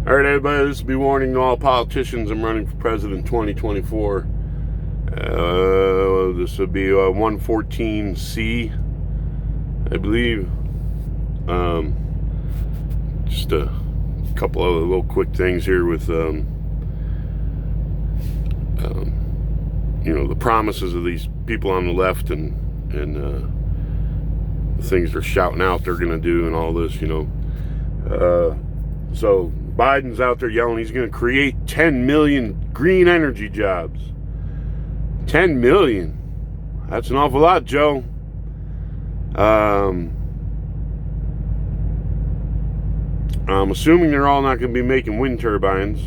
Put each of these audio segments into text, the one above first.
All right, everybody, this will be warning to all politicians. I'm running for president 2024. This would be 114C, I believe. Just a couple of little quick things here with, the promises of these people on the left and the things they're shouting out they're going to do and all this, So Biden's out there yelling he's going to create 10 million green energy jobs. 10 million. That's an awful lot, Joe. I'm assuming they're all not going to be making wind turbines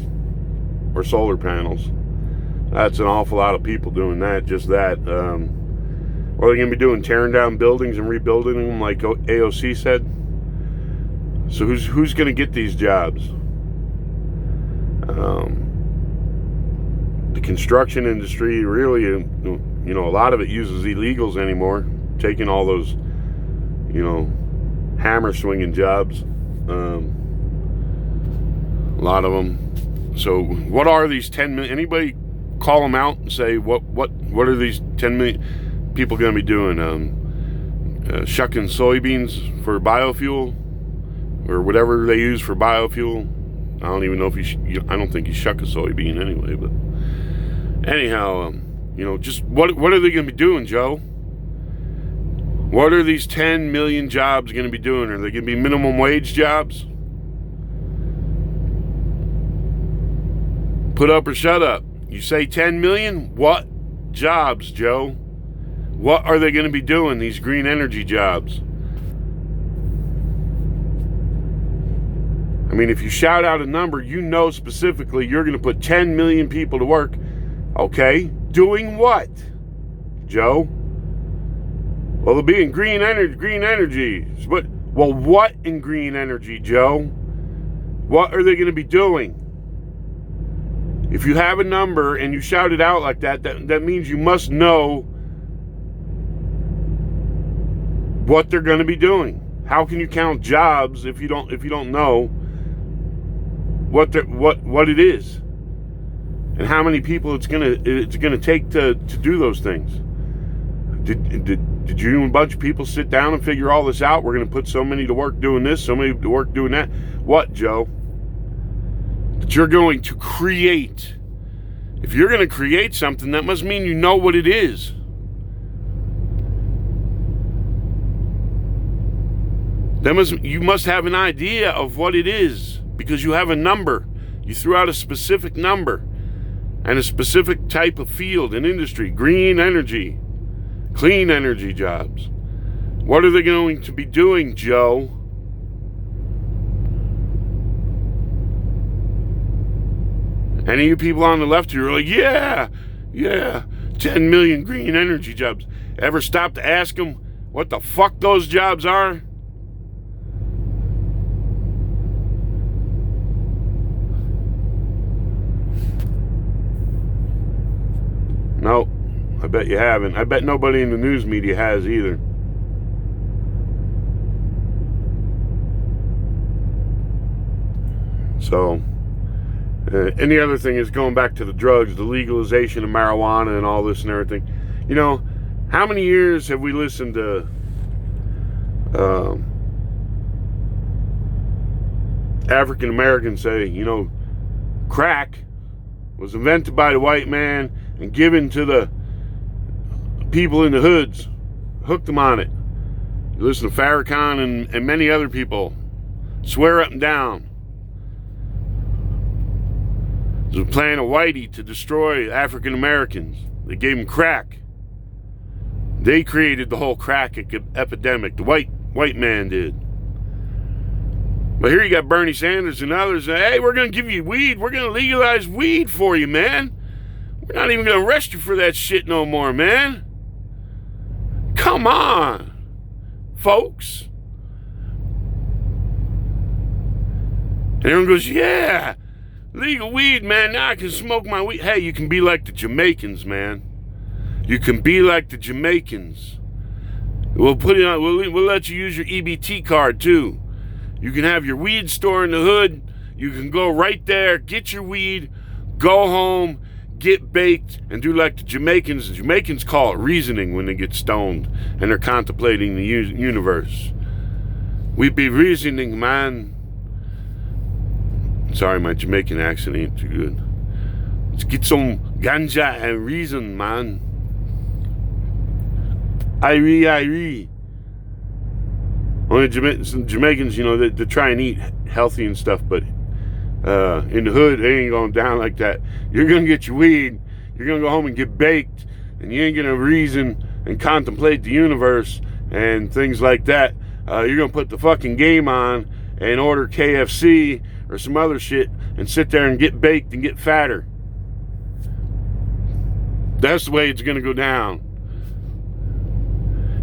or solar panels. That's an awful lot of people doing that, just that. What are they going to be doing? Tearing down buildings and rebuilding them like AOC said? So who's going to get these jobs? The construction industry really, a lot of it uses illegals anymore, taking all those, hammer swinging jobs. A lot of them. So what are these 10 million? Anybody call them out and say what are these 10 million people going to be doing? Shucking soybeans for biofuel? Or whatever they use for biofuel. I don't even know if I don't think you shuck a soybean anyway, but anyhow, just what are they going to be doing, Joe? What are these 10 million jobs going to be doing? Are they going to be minimum wage jobs? Put up or shut up. You say 10 million? What jobs, Joe? What are they going to be doing, these green energy jobs? I mean, if you shout out a number, specifically you're going to put 10 million people to work. Okay, doing what, Joe? Well, they'll be in green energy. What in green energy, Joe? What are they going to be doing? If you have a number and you shout it out like that means you must know what they're going to be doing. How can you count jobs if you don't know what it is and how many people it's gonna take to do those things? Did you and a bunch of people sit down and figure all this out? We're gonna put so many to work doing this, so many to work doing that. What, Joe? That you're going to create. If you're gonna create something, that must mean you know what it is. You must have an idea of what it is. Because you have a number. You threw out a specific number and a specific type of field and industry. Green energy. Clean energy jobs. What are they going to be doing, Joe? Any of you people on the left who are like, yeah, 10 million green energy jobs. Ever stop to ask them what the fuck those jobs are? No, I bet you haven't. I bet nobody in the news media has either. So, and the other thing is going back to the drugs, the legalization of marijuana and all this and everything. How many years have we listened to African Americans say, crack was invented by the white man and given to the people in the hoods, hooked them on it. You listen to Farrakhan and many other people swear up and down. There's a plan of Whitey to destroy African Americans. They gave them crack. They created the whole crack epidemic. The white man did. But here you got Bernie Sanders and others. Hey, we're going to give you weed. We're going to legalize weed for you, man. We're not even going to arrest you for that shit no more, man. Come on, folks. And everyone goes, yeah, legal weed, man. Now I can smoke my weed. Hey, you can be like the Jamaicans, man. You can be like the Jamaicans. We'll put it on. We'll let you use your EBT card too. You can have your weed store in the hood. You can go right there, get your weed, go home, get baked, and do like the Jamaicans. The Jamaicans call it reasoning when they get stoned and they're contemplating the universe. We be reasoning, man. Sorry, my Jamaican accent ain't too good. Let's get some ganja and reason, man. Irie. Only Jamaicans, you know, they try and eat healthy and stuff, but in the hood, they ain't going down like that. You're going to get your weed, you're going to go home and get baked, and you ain't going to reason and contemplate the universe and things like that. You're going to put the fucking game on and order KFC or some other shit and sit there and get baked and get fatter. That's the way it's going to go down.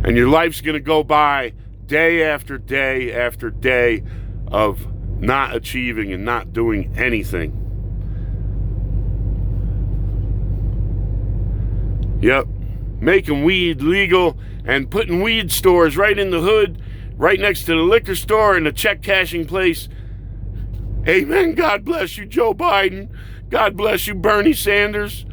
And your life's going to go by day after day after day of not achieving and not doing anything. Yep. Making weed legal and putting weed stores right in the hood, right next to the liquor store and the check cashing place. Amen. God bless you, Joe Biden. God bless you, Bernie Sanders.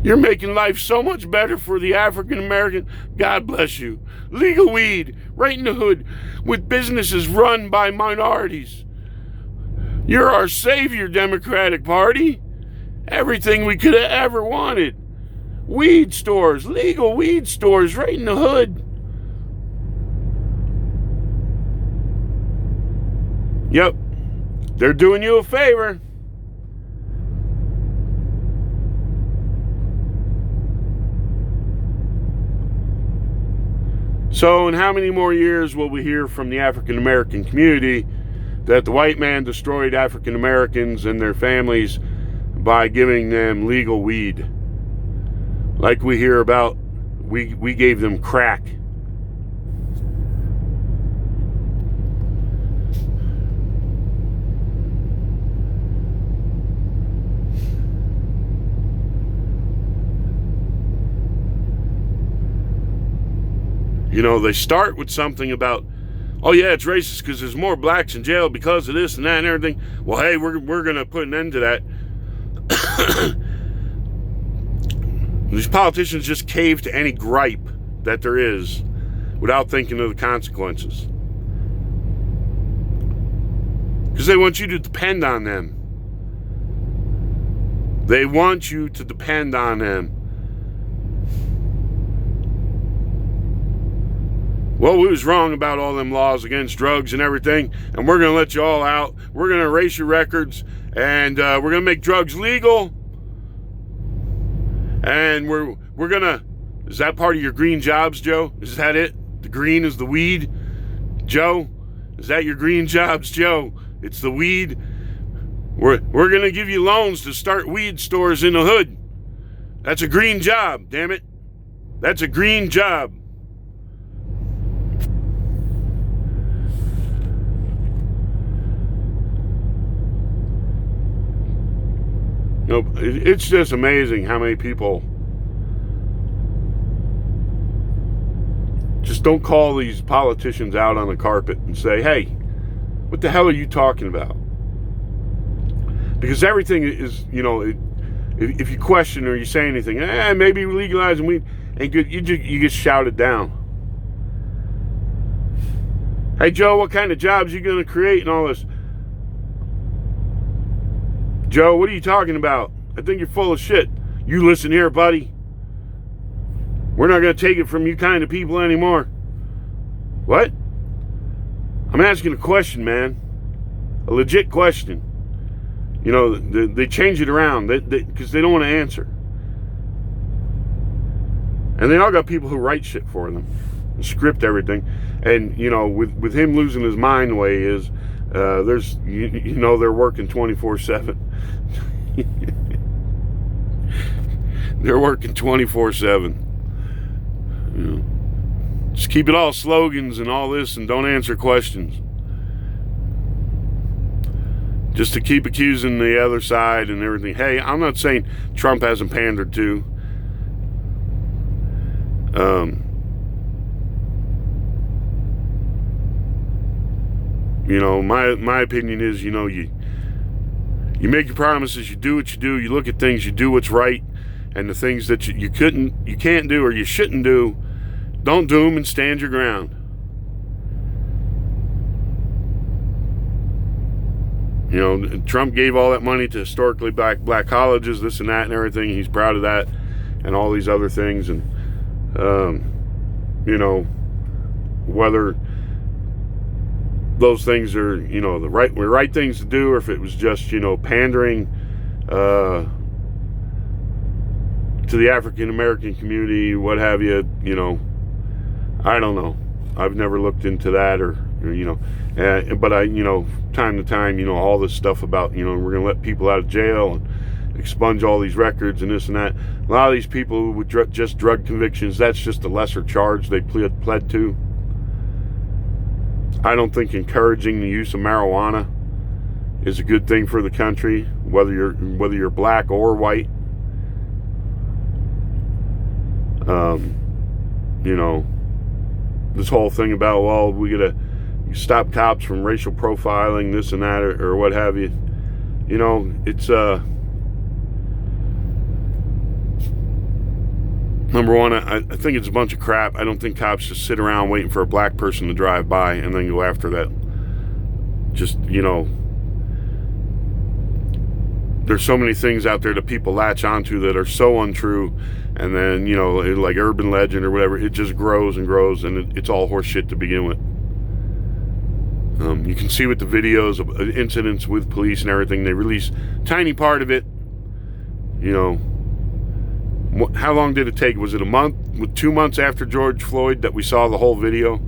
You're making life so much better for the African American. God bless you. Legal weed right in the hood with businesses run by minorities. You're our savior, Democratic Party. Everything we could have ever wanted. Weed stores, legal weed stores right in the hood. Yep. They're doing you a favor. So in how many more years will we hear from the African American community that the white man destroyed African Americans and their families by giving them legal weed? Like we hear about, we gave them crack. You know, they start with something about, oh yeah, it's racist because there's more blacks in jail because of this and that and everything. Well, hey, we're going to put an end to that. These politicians just cave to any gripe that there is without thinking of the consequences. Because they want you to depend on them. They want you to depend on them. Well, we was wrong about all them laws against drugs and everything, and we're going to let you all out. We're going to erase your records, and we're going to make drugs legal. And we're going to... Is that part of your green jobs, Joe? Is that it? The green is the weed? Joe? Is that your green jobs, Joe? It's the weed? We're going to give you loans to start weed stores in the hood. That's a green job, damn it. That's a green job. No, it's just amazing how many people just don't call these politicians out on the carpet and say, hey, what the hell are you talking about? Because everything is, you know, if you question or you say anything, maybe legalizing weed ain't good, you get shouted down. Hey, Joe, what kind of jobs are you going to create and all this? Joe, what are you talking about? I think you're full of shit. You listen here, buddy. We're not going to take it from you kind of people anymore. What? I'm asking a question, man. A legit question. You know, they change it around because they don't want to answer. And they all got people who write shit for them and script everything. And, you know, with him losing his mind the way he is, there's, you know, they're working 24/7. They're working 24/7. You know, just keep it all slogans and all this and don't answer questions. Just to keep accusing the other side and everything. Hey, I'm not saying Trump hasn't pandered to. You know, my opinion is, you know, you You make your promises, you do what you do, you look at things, you do what's right, and the things that you can't do or you shouldn't do, don't do them and stand your ground. You know, Trump gave all that money to historically black colleges, this and that and everything. He's proud of that and all these other things. And, you know, whether those things are, you know, the right things to do, or if it was just, you know, pandering to the African American community, what have you, you know, I don't know. I've never looked into that, or you know, but I, you know, time to time, you know, all this stuff about, you know, we're going to let people out of jail and expunge all these records and this and that. A lot of these people with just drug convictions, that's just a lesser charge they pled to. I don't think encouraging the use of marijuana is a good thing for the country, whether you're black or white. You know, this whole thing about, well, we gotta stop cops from racial profiling, this and that, or what have you. You know, it's number one, I think it's a bunch of crap. I don't think cops just sit around waiting for a black person to drive by and then go after that. Just, you know, there's so many things out there that people latch onto that are so untrue, and then, you know, like urban legend or whatever, it just grows and grows, and it's all horse shit to begin with. You can see with the videos of incidents with police and everything, they release a tiny part of it. You know, how long did it take? Was it a month, 2 months after George Floyd that we saw the whole video?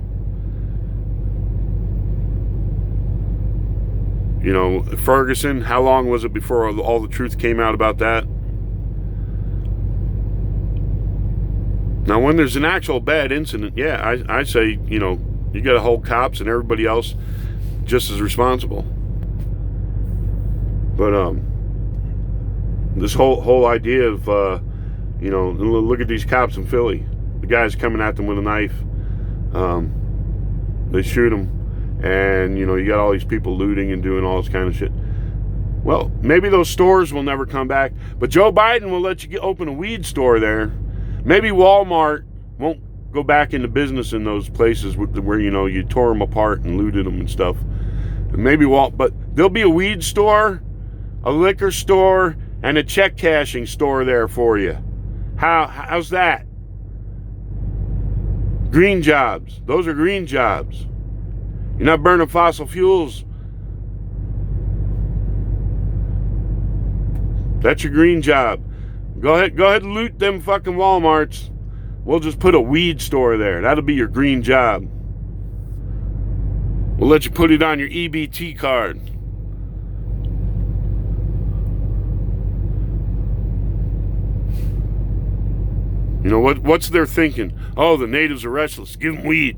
You know, Ferguson, how long was it before all the truth came out about that? Now, when there's an actual bad incident, yeah, I say, you know, you got to hold cops and everybody else just as responsible. But this whole idea of, you know, look at these cops in Philly. The guy's coming at them with a knife. They shoot him. And, you know, you got all these people looting and doing all this kind of shit. Well, maybe those stores will never come back, but Joe Biden will let you open a weed store there. Maybe Walmart won't go back into business in those places where, you know, you tore them apart and looted them and stuff. And maybe but there'll be a weed store, a liquor store, and a check cashing store there for you. How's that? Green jobs. Those are green jobs. You're not burning fossil fuels. That's your green job. Go ahead and loot them fucking Walmarts. We'll just put a weed store there. That'll be your green job. We'll let you put it on your EBT card. You know what's their thinking? Oh, the natives are restless. Give them weed.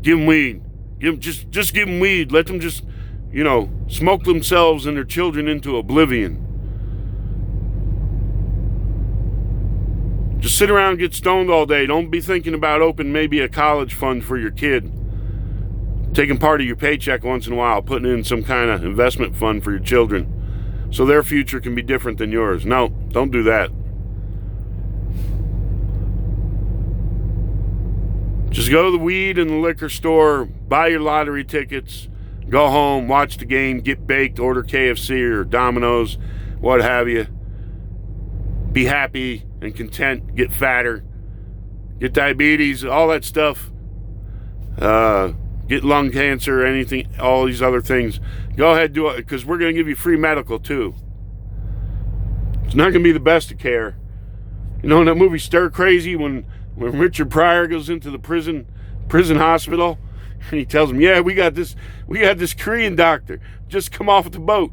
Give them weed. Just give them weed. Let them just, you know, smoke themselves and their children into oblivion. Just sit around and get stoned all day. Don't be thinking about opening maybe a college fund for your kid. Taking part of your paycheck once in a while, putting in some kind of investment fund for your children so their future can be different than yours. No, don't do that. Just go to the weed and the liquor store, buy your lottery tickets, go home, watch the game, get baked, order KFC or Domino's, what have you. Be happy and content, get fatter, get diabetes, all that stuff. Get lung cancer, anything, all these other things. Go ahead, do it, because we're going to give you free medical too. It's not going to be the best of care. You know in that movie Stir Crazy, when Richard Pryor goes into the prison hospital and he tells him, yeah, we got this Korean doctor just come off the boat.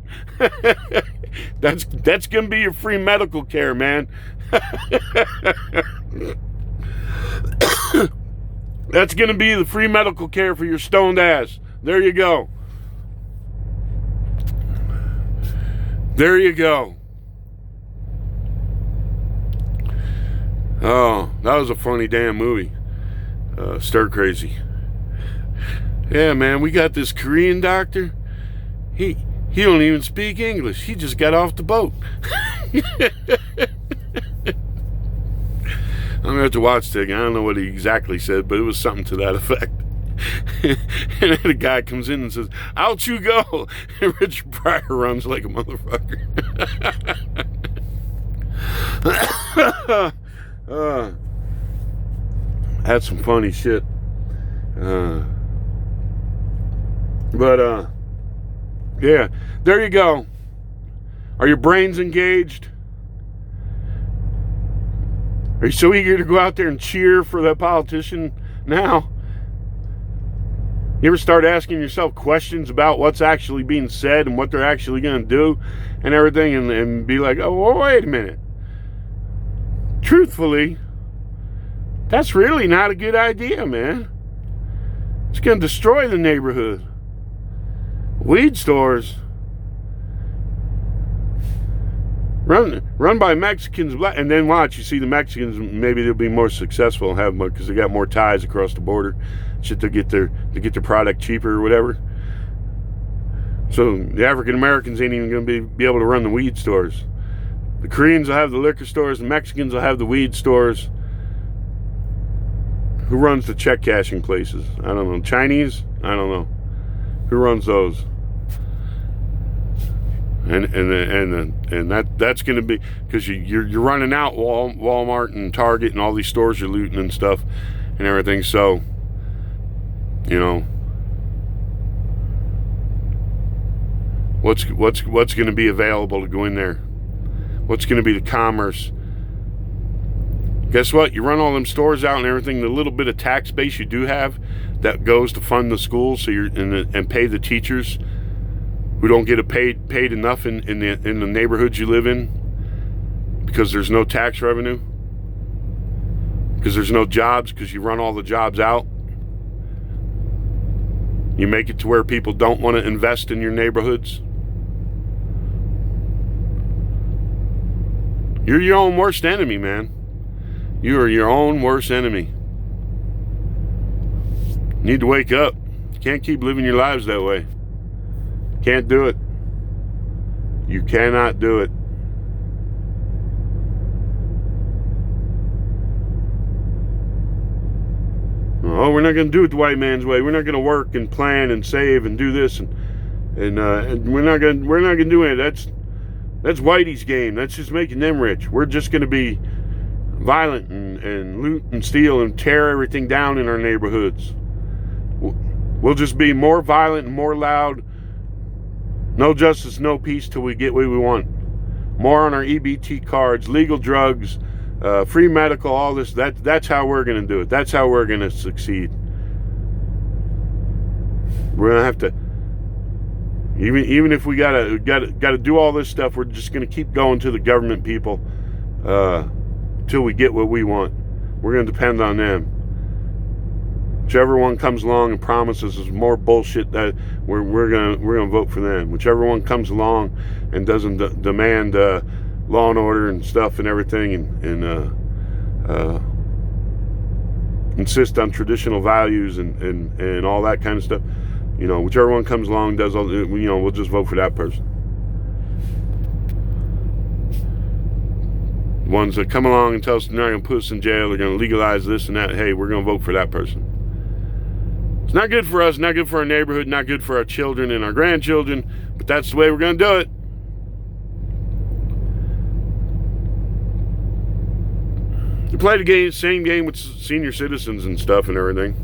That's gonna be your free medical care, man. That's gonna be the free medical care for your stoned ass. There you go. There you go. Oh, that was a funny damn movie. Stir Crazy. Yeah, man, we got this Korean doctor. He He don't even speak English. He just got off the boat. I'm going to have to watch it again. I don't know what he exactly said, but it was something to that effect. And then the guy comes in and says, "Out you go." And Richard Pryor runs like a motherfucker. That's some funny shit. Yeah, there you go. Are your brains engaged? Are you so eager to go out there and cheer for that politician now? You ever start asking yourself questions about what's actually being said and what they're actually going to do and everything, and be like, oh, well, wait a minute. Truthfully, that's really not a good idea, man. It's going to destroy the neighborhood. Weed stores run by Mexicans, and then watch, you see the Mexicans, maybe they'll be more successful and have more, because they got more ties across the border, shit, to get their product cheaper or whatever. So the African Americans ain't even going to be able to run the weed stores. The Koreans will have the liquor stores, the Mexicans will have the weed stores. Who runs the check cashing places? I don't know. Chinese? I don't know. Who runs those? And that's going to be, because you're running out Walmart and Target and all these stores you're looting and stuff and everything. So, you know, what's going to be available to go in there? What's going to be the commerce? Guess what? You run all them stores out and everything. The little bit of tax base you do have that goes to fund the schools, so and pay the teachers who don't get paid enough in the neighborhoods you live in, because there's no tax revenue, because there's no jobs, because you run all the jobs out. You make it to where people don't want to invest in your neighborhoods. You're your own worst enemy, man. You are your own worst enemy. You need to wake up. You can't keep living your lives that way. Can't do it. You cannot do it. Oh, we're not going to do it the white man's way. We're not going to work and plan and save and do this and we're not going to do it. That's Whitey's game. That's just making them rich. We're just going to be violent and loot and steal and tear everything down in our neighborhoods. We'll just be more violent and more loud. No justice, no peace till we get what we want. More on our EBT cards, legal drugs, free medical, all this. That's how we're going to do it. That's how we're going to succeed. We're going to have to, even if we gotta do all this stuff, we're just going to keep going to the government people till we get what we want. We're going to depend on them. Whichever one comes along and promises us more bullshit, that we're gonna vote for them. Whichever one comes along and doesn't demand law and order and stuff and everything, and insist on traditional values and all that kind of stuff, you know, whichever one comes along does all, you know, we'll just vote for that person. Ones that come along and tell us they're not going to put us in jail, they're going to legalize this and that, hey, we're going to vote for that person. It's not good for us, not good for our neighborhood, not good for our children and our grandchildren, but that's the way we're going to do it. You play the game, same game with senior citizens and stuff and everything.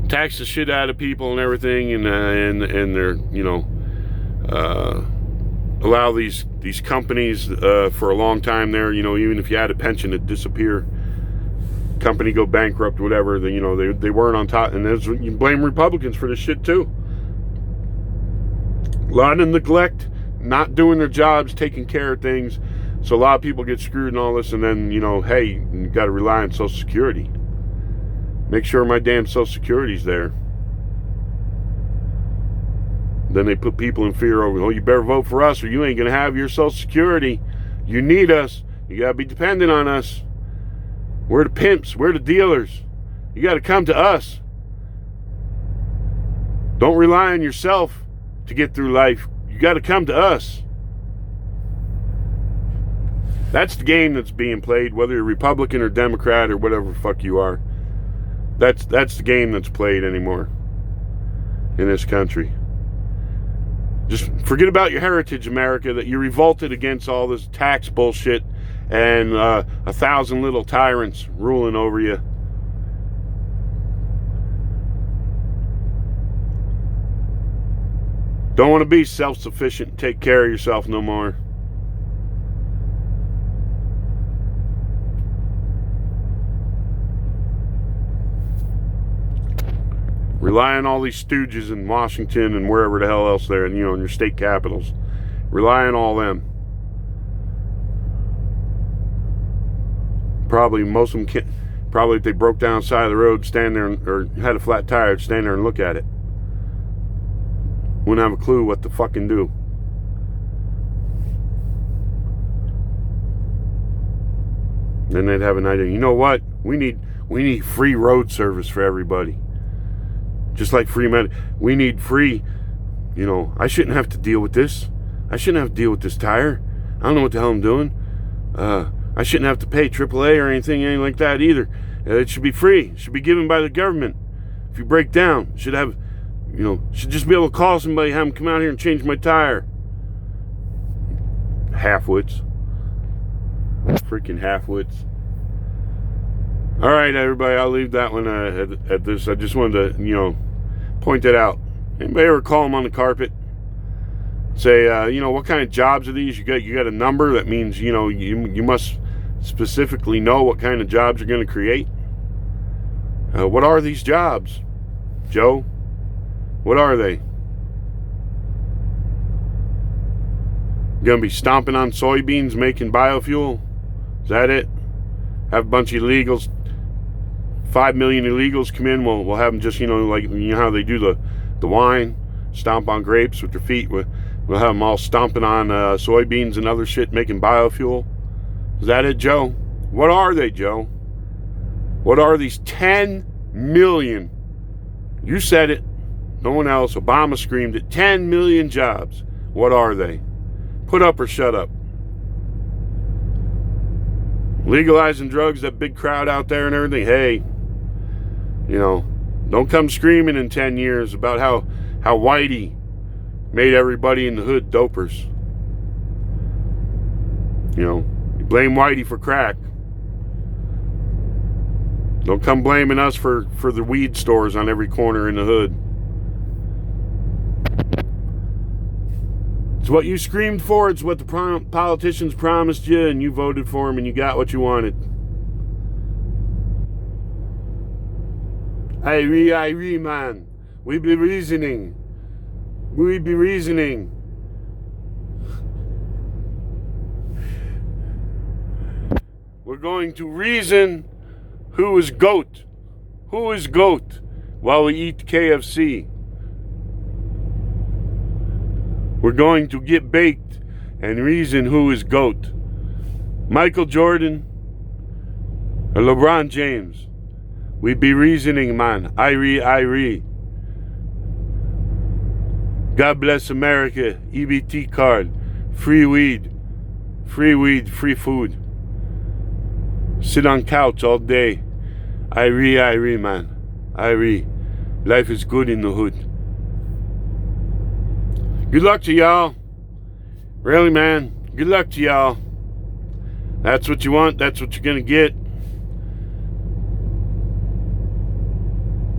Tax the shit out of people and everything, and they're, you know, allow these companies for a long time there, you know, even if you had a pension, it'd disappear. Company go bankrupt, whatever. You know, they weren't on top, and you blame Republicans for this shit too. A lot of neglect, not doing their jobs, taking care of things. So a lot of people get screwed and all this, and then, you know, hey, you got to rely on Social Security. Make sure my damn Social Security's there. Then they put people in fear over, oh, you better vote for us or you ain't going to have your Social Security. You need us. You got to be dependent on us. We're the pimps. We're the dealers. You got to come to us. Don't rely on yourself to get through life. You got to come to us. That's the game that's being played, whether you're Republican or Democrat or whatever the fuck you are. That's the game that's played anymore in this country. Just forget about your heritage, America, that you revolted against all this tax bullshit and 1,000 little tyrants ruling over you. Don't want to be self-sufficient and take care of yourself no more. Rely on all these stooges in Washington and wherever the hell else they're, in your state capitals. Rely on all them. Probably most of them can't. Probably if they broke down the side of the road, stand there or had a flat tire, stand there and look at it. Wouldn't have a clue what to fucking do. Then they'd have an idea. You know what? We need free road service for everybody. Just like free med. We need free, I shouldn't have to deal with this. I shouldn't have to deal with this tire. I don't know what the hell I'm doing. I shouldn't have to pay AAA or anything like that either. It should be free. It should be given by the government. If you break down, should just be able to call somebody, have them come out here and change my tire. Half-wits. Freaking half-wits. All right, everybody, I'll leave that one at this. I just wanted to, point that out. Anybody ever call them on the carpet? Say, what kind of jobs are these? You got a number that means, you must specifically know what kind of jobs you're going to create. What are these jobs, Joe? What are they? Going to be stomping on soybeans, making biofuel? Is that it? Have a bunch of illegals, 5 million illegals come in. We'll have them just, how they do the wine, stomp on grapes with their feet. We'll have them all stomping on soybeans and other shit, making biofuel. Is that it, Joe? What are they, Joe? What are these 10 million? You said it. No one else. Obama screamed it. 10 million jobs. What are they? Put up or shut up. Legalizing drugs, that big crowd out there and everything. Hey, don't come screaming in 10 years about how Whitey made everybody in the hood dopers. You blame Whitey for crack. Don't come blaming us for the weed stores on every corner in the hood. It's what you screamed for. It's what the politicians promised you, and you voted for them, and you got what you wanted. I man. We be reasoning. We be reasoning. We're going to reason who is GOAT. Who is GOAT while we eat KFC. We're going to get baked and reason who is GOAT. Michael Jordan or LeBron James. We be reasoning, man. Irie. God bless America. EBT card. Free weed. Free food. Sit on couch all day. Irie, man. Irie. Life is good in the hood. Good luck to y'all. Really, man. Good luck to y'all. That's what you want. That's what you're going to get.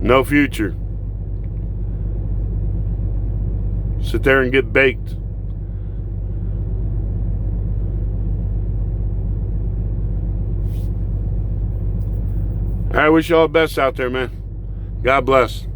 No future. Sit there and get baked. I wish y'all the best out there, man. God bless.